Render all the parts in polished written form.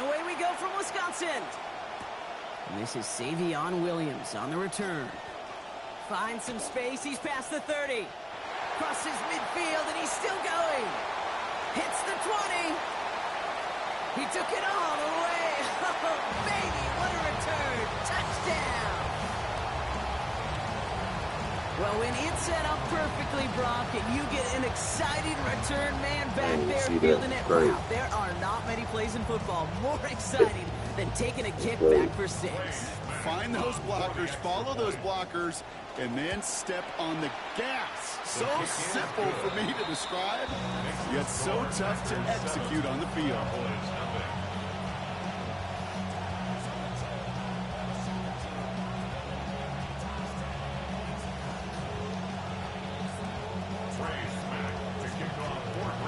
away we go from Wisconsin. And this is Averon Williams on the return. Finds some space. He's past the 30. Crosses midfield, and he's still going. Hits the 20. He took it all the way. Oh, baby, what a return. Touchdown. Well, when it's set up perfectly, Brock, and you get an exciting return man back there fielding it, wow, there are not many plays in football more exciting than taking a kick back for 6. Find those blockers, follow those blockers, and then step on the gas. So simple for me to describe, yet so tough to execute on the field.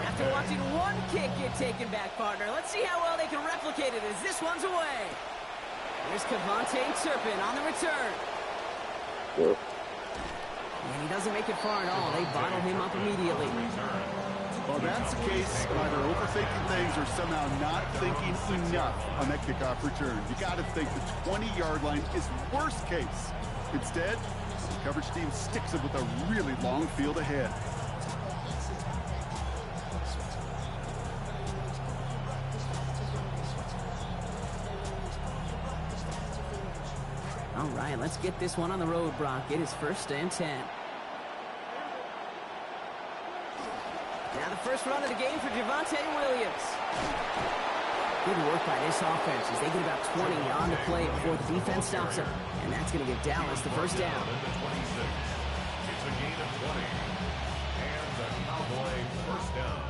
After watching one kick get taken back, partner, let's see how well they can replicate it as this one's away. Here's Kevontae Turpin on the return. Yep. And he doesn't make it far at all. They bottle him up immediately. Well, that's the case. Either overthinking things or somehow not thinking enough on that kickoff return. You got to think the 20-yard line is worst case. Instead, the coverage team sticks it with a really long field ahead. All right, let's get this one on the road, Brock. It is 1st and 10. Now the first run of the game for Javonte Williams. Good work by this offense as they get about 20 on the play before the defense stops them. And that's going to give Dallas the first down. It's a gain of 20. And the Cowboy first down.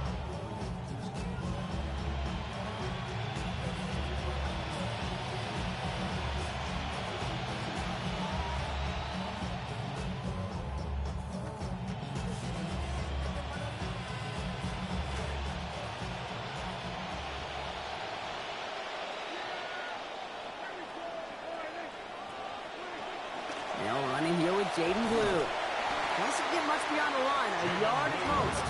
Now running here with Jaden Blue. Doesn't get much beyond the line, a yard at most.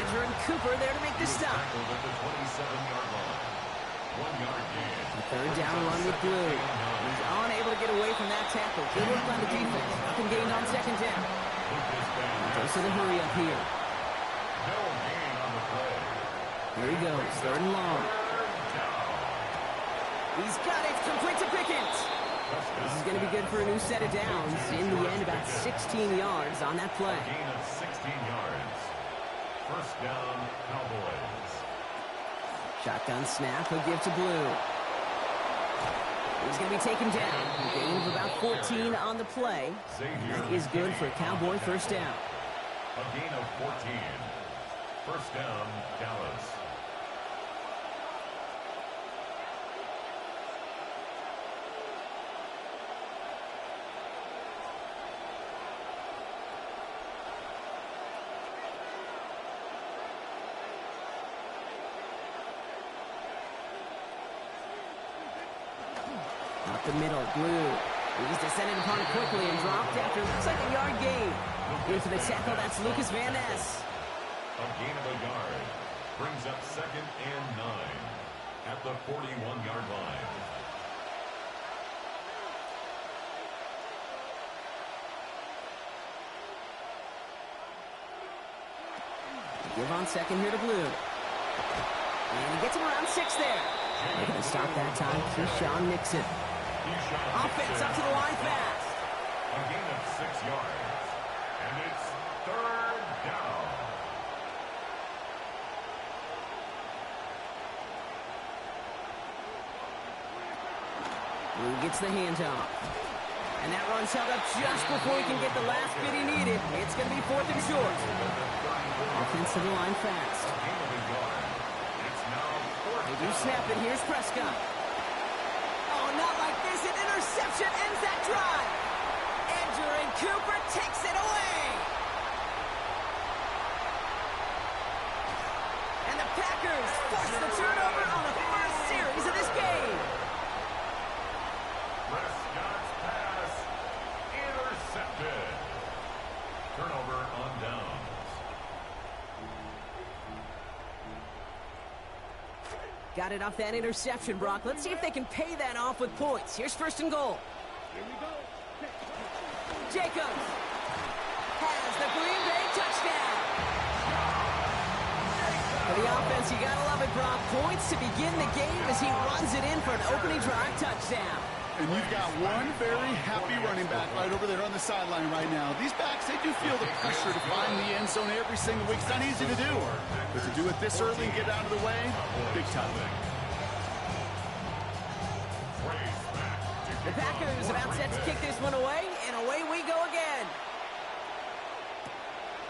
Averon Cooper there to make the stop. A 3rd down run with Blue. He's unable to get away from that tackle. Good work on the defense. Up and gained on 2nd down. Goes to the hurry up here. Here he goes, 3rd and long. He's got it, complete to Pickens. This is going to be good for a new set of downs. In the end, about 16 yards on that play. Gain of 16 yards. First down, Cowboys. Shotgun snap, he'll give to Blue. He's going to be taken down. A gain of about 14 on the play. That is good for a Cowboy first down. A gain of 14. First down, Dallas. Up the middle, Blue. He's descended upon it quickly and dropped after looks like a yard gain. In for the tackle, that's Lucas Van Ness. A gain of a yard. Brings up 2nd and 9 at the 41-yard line. Give on 2nd here to Blue. And he gets him around 6 there. They're going to stop that time. Keyshawn Nixon. Offense up to the line fast. A gain of 6 yards. And it's 3rd down. Blue gets the handoff. And that run's held up just before he can get the last bit he needed. It's going to be 4th and short. Offense to the line fast. They do snap it. Here's Prescott. Oh, not like this. An interception ends that drive. Averon Cooper takes it away. And the Packers force the turnover on the first series of this game. Prescott's pass intercepted. Turnover on downs. Got it off that interception, Brock. Let's see if they can pay that off with points. Here's first and goal. Jacobs has the Green Bay touchdown. For the offense, you gotta love it, Brock. Points to begin the game as he runs it in for an opening drive touchdown. And you've got one very happy running back right over there on the sideline right now. These backs, they do feel the pressure to find the end zone every single week. It's not easy to do. But to do it this early and get out of the way, big time. The Packers about set to kick this one away, and away we go again.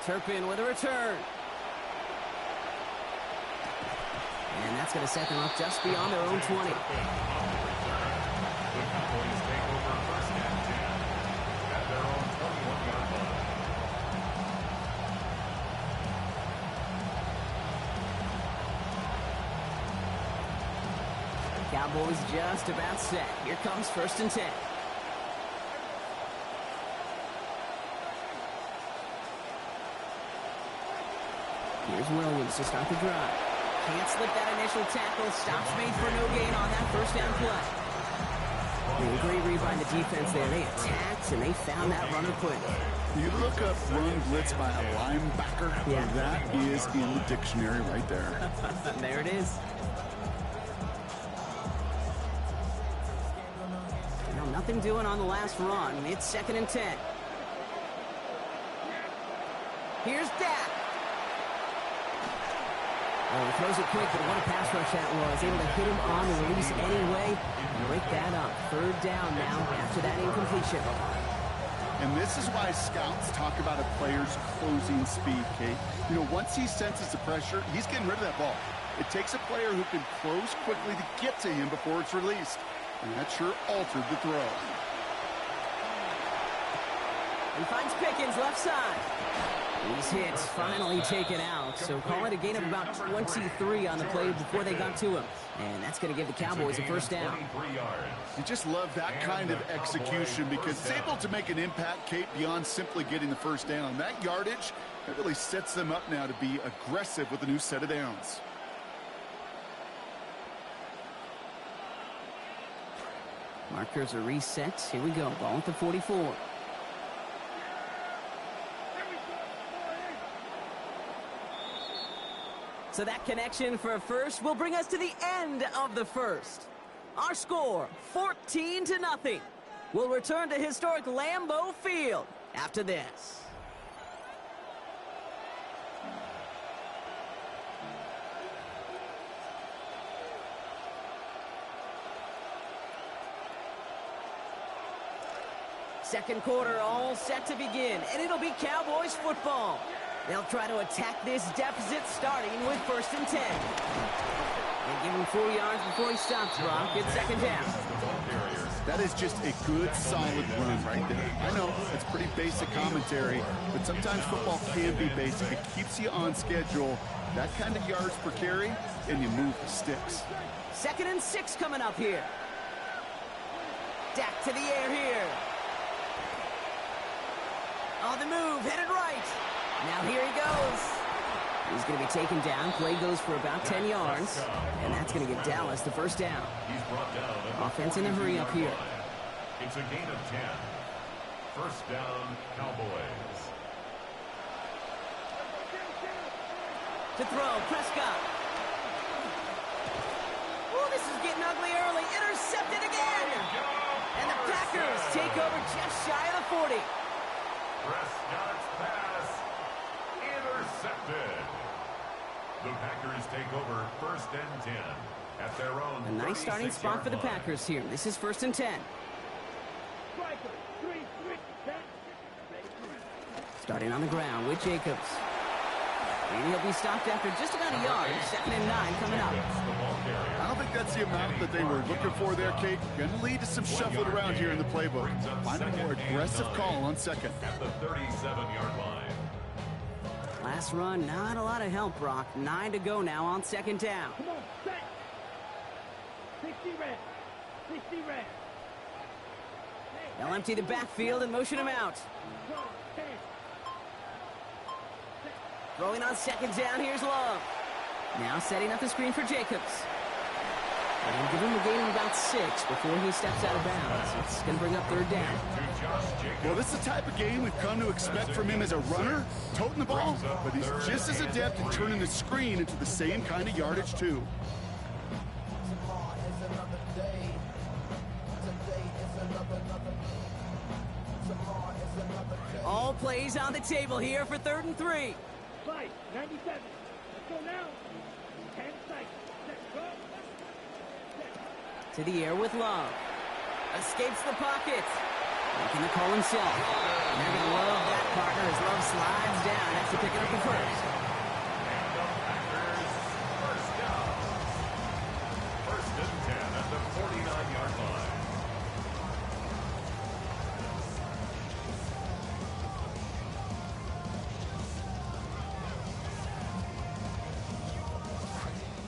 Turpin with a return. And that's going to set them up just beyond their own 20. Cowboys just about set. Here comes first and 10. Here's Williams to start the drive. Can't slip that initial tackle. Stops made for no gain on that first down play. A great read by the defense there. They attacked and they found that runner quick. You look up run blitz by a linebacker. Yeah. That is in the dictionary right there. There it is. Nothing doing on the last run. It's second and 10. Here's Dak. Oh, he throws it quick, but what a pass rush that was. Able to hit him on the release anyway. Break that up. Third down now after that incompletion. And this is why scouts talk about a player's closing speed, Kate. You know, once he senses the pressure, he's getting rid of that ball. It takes a player who can close quickly to get to him before it's released. And that sure altered the throw. He finds Pickens left side. These hits finally taken out. So call it a gain of about 23 on the play before they got to him. And that's going to give the Cowboys a first down. You just love that kind of execution because it's able to make an impact, Kate, beyond simply getting the first down. That yardage, that really sets them up now to be aggressive with a new set of downs. Markers are reset. Here we go. Ball at the 44. So that connection for a first will bring us to the end of the first. Our score, 14-0. We'll return to historic Lambeau Field after this. Second quarter all set to begin, and it'll be Cowboys football. They'll try to attack this deficit starting with first and 10. And give him 4 yards before he stops, Brock. It's second down. That is just a good, solid run right there. I know it's pretty basic commentary, but sometimes football can be basic. It keeps you on schedule. That kind of yards per carry, and you move the sticks. Second and 6 coming up here. Dak to the air here. On the move, headed right. Now here he goes. He's going to be taken down. Play goes for about 10 yards. And that's going to give Dallas the first down. Offense in a hurry up here. It's a gain of 10. First down, Cowboys. To throw, Prescott. Oh, this is getting ugly early. Intercepted again. And the Packers take over just shy of the 40. Prescott's pass intercepted. The Packers take over first and 10 at their own. A nice starting spot for the Packers here. This is first and 10. Starting on the ground with Jacobs. And he'll be stopped after just about a yard. Second and 9 coming up. I don't think that's the amount that they were looking for there, Kate. Going to lead to some shuffling around here in the playbook. Find a more aggressive call on second. At the 37-yard line. Last run, not a lot of help, Brock. 9 to go now on second down. Come on, set. 60 red. 60 red. They'll empty the backfield and motion him out. Throwing on second down, here's Love. Now setting up the screen for Jacobs. But he'll give him a gain of about 6 before he steps out of bounds. It's going to bring up third down. Well, this is the type of game we've come to expect from him as a runner, toting the ball, but he's just as adept in turning the screen into the same kind of yardage, too. All plays on the table here for 3rd and 3. Fight, 97. Let's go now. 10 seconds. Let's go. To the air with Love. Escapes the pocket. Making the call himself. And they're going to love that partner as Love slides down after picking up the first. And the Packers first down. 1st and 10 at the 49-yard line.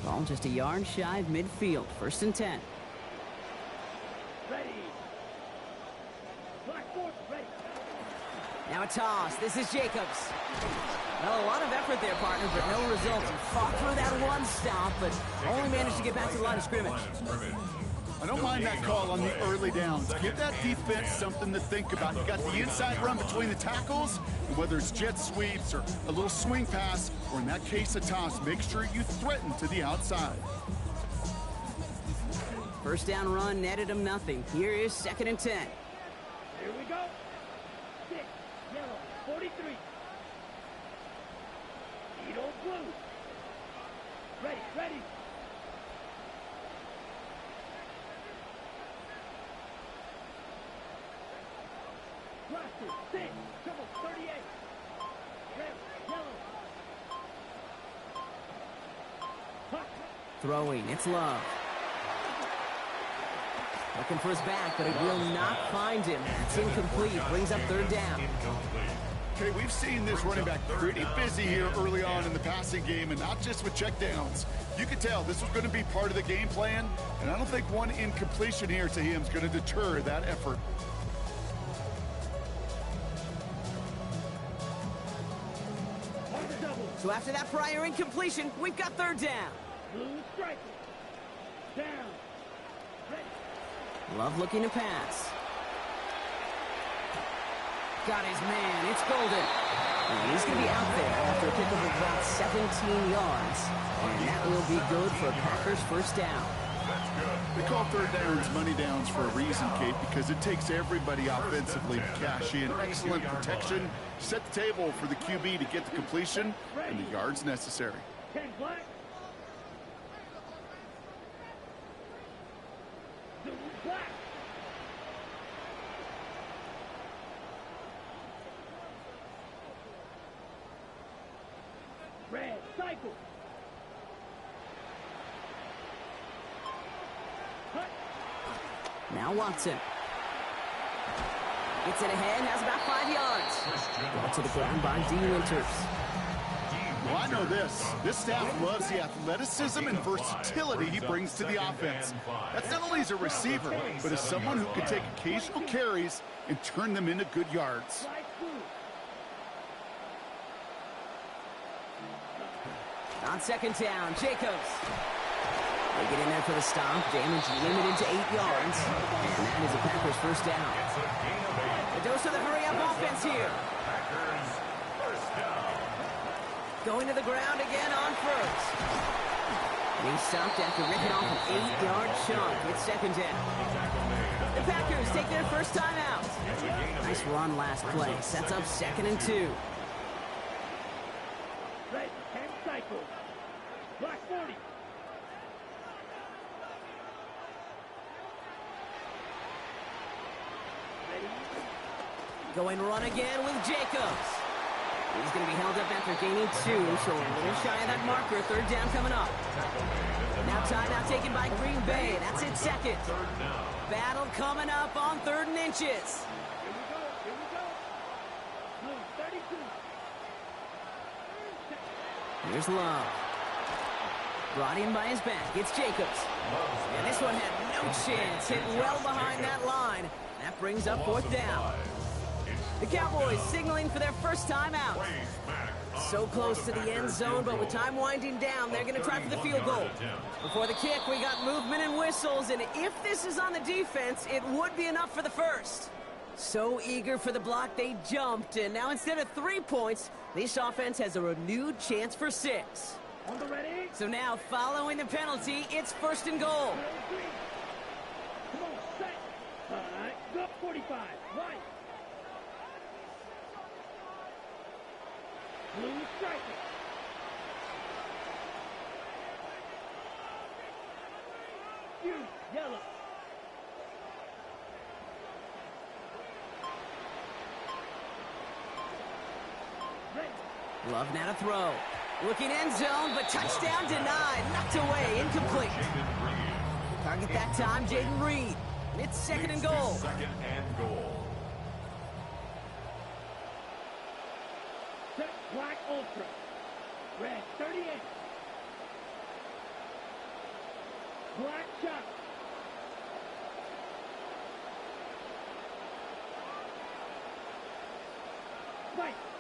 Ball just a yard shy of midfield. 1st and 10. Ready. Blackboard, ready. Now a toss. This is Jacobs. Well, a lot of effort there, partner, but no results. He fought through that one stop, but only managed to get back to the line of scrimmage. I don't mind that call on the early downs. Give that defense something to think about. You got the inside run between the tackles, and whether it's jet sweeps or a little swing pass, or in that case a toss, make sure you threaten to the outside. First down run netted him nothing. Here is 2nd and 10. Here we go. 6, yellow, 43. Edo blue. Ready, ready. Blaster, 6, double 38. Red, yellow. Hot. Throwing, it's Love. Looking for his back, but it will not find him. It's incomplete. Brings up 3rd down. Okay, we've seen this running back pretty busy here early on in the passing game, and not just with checkdowns. You could tell this was going to be part of the game plan, and I don't think one incompletion here to him is going to deter that effort. On the double. So after that prior incompletion, we've got 3rd down. Blue striker. Down. Ready. Love looking to pass. Got his man. It's Golden. And he's going to be out there after a pickup of about 17 yards. And that will be good for Packers' 1st down. They call 3rd downs money downs for a reason, Kate, because it takes everybody offensively to cash in. Excellent protection. Set the table for the QB to get the completion and the yards necessary. 10 black. Blue black. Red cycle. Hut. Now Watson. Gets it ahead, has about 5 yards. Brought to the ground by D. Winters. Well, I know this. This staff loves the athleticism and versatility he brings to the offense. That's not only as a receiver, but as someone who can take occasional carries and turn them into good yards. Light blue. On 2nd down, Jacobs. They get in there for the stop. Damage limited to 8 yards. And that is a Packers 1st down. A dose of the hurry-up offense here. Packers first down. Going to the ground again on 1st. And he stopped after ripping off an 8-yard chunk. It's 2nd down. The Packers take their first time out. Nice run last play. Sets up 2nd and 2. Red 10 cycle. Black 40. Ready. Going run again with Jacobs. He's going to be held up after gaining 2, so a little shy of that marker. 3rd down coming up. Now timeout taken by Green Bay. That's it, 2nd. Battle coming up on 3rd and inches. Here we go. Here we go. Blue 32. Here's Love. Brought in by his back. It's Jacobs. And this one had no chance. Hit well behind that line. That brings up 4th down. The Cowboys signaling for their first time out. So close to the end zone, but with time winding down, they're going to try for the field goal. Before the kick, we got movement and whistles, and if this is on the defense, it would be enough for the first. So eager for the block, they jumped, and now instead of 3 points, this offense has a renewed chance for 6. On the ready. So now, following the penalty, it's 1st and goal. Come on, set. Go 45. Right. Blue striker. You, yellow. Red. Love now to throw. Looking end zone, but touchdown denied. Knocked away, incomplete. Target that time, Jaden Reed. It's 2nd and goal. 2nd and goal. Set black ultra. Red 38. Black shot.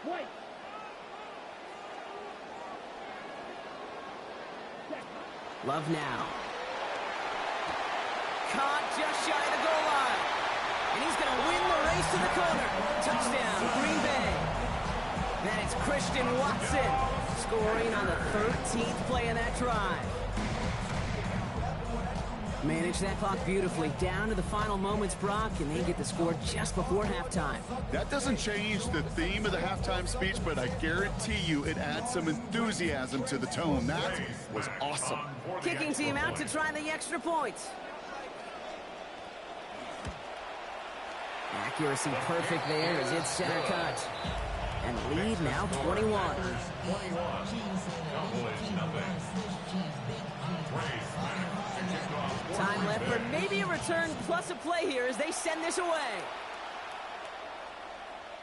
White. Love now. Caught just shy of the goal line. And he's going to win the race to the corner. Touchdown, Green Bay. That is Christian Watson scoring on the 13th play of that drive. Manage that clock beautifully down to the final moments, Brock, and they get the score just before halftime. That doesn't change the theme of the halftime speech, but I guarantee you it adds some enthusiasm to the tone. That was awesome. Kicking team out to try the extra point. Accuracy perfect there as it's center cut. And lead now 21. Time left for maybe a return plus a play here as they send this away.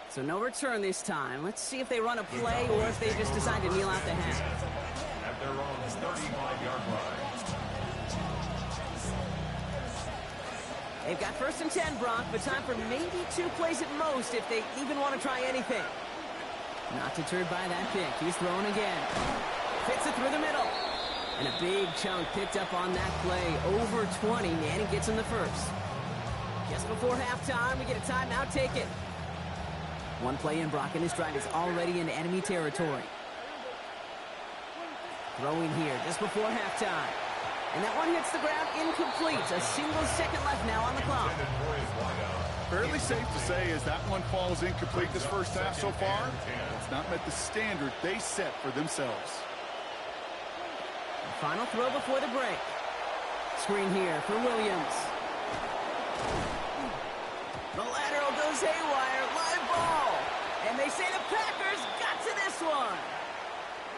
So no return this time. Let's see if they run a play or if they just decide to kneel out the half. At their own 35-yard line. They've got 1st and 10, Brock, but time for maybe 2 plays at most if they even want to try anything. Not deterred by that pick. He's throwing again. Fits it through the middle. And a big chunk picked up on that play. Over 20. Manning gets him the first. Just before halftime, we get a timeout taken. 1 play in, Brock, and his drive is already in enemy territory. Throwing here just before halftime. And that one hits the ground incomplete. A single second left now on the clock. Fairly safe to say as that one falls incomplete this first half so far, it's not met the standard they set for themselves. Final throw before the break. Screen here for Williams. The lateral goes haywire. Live ball. And they say the Packers got to this one.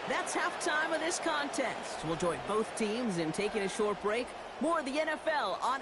That's halftime of this contest. We'll join both teams in taking a short break. More of the NFL on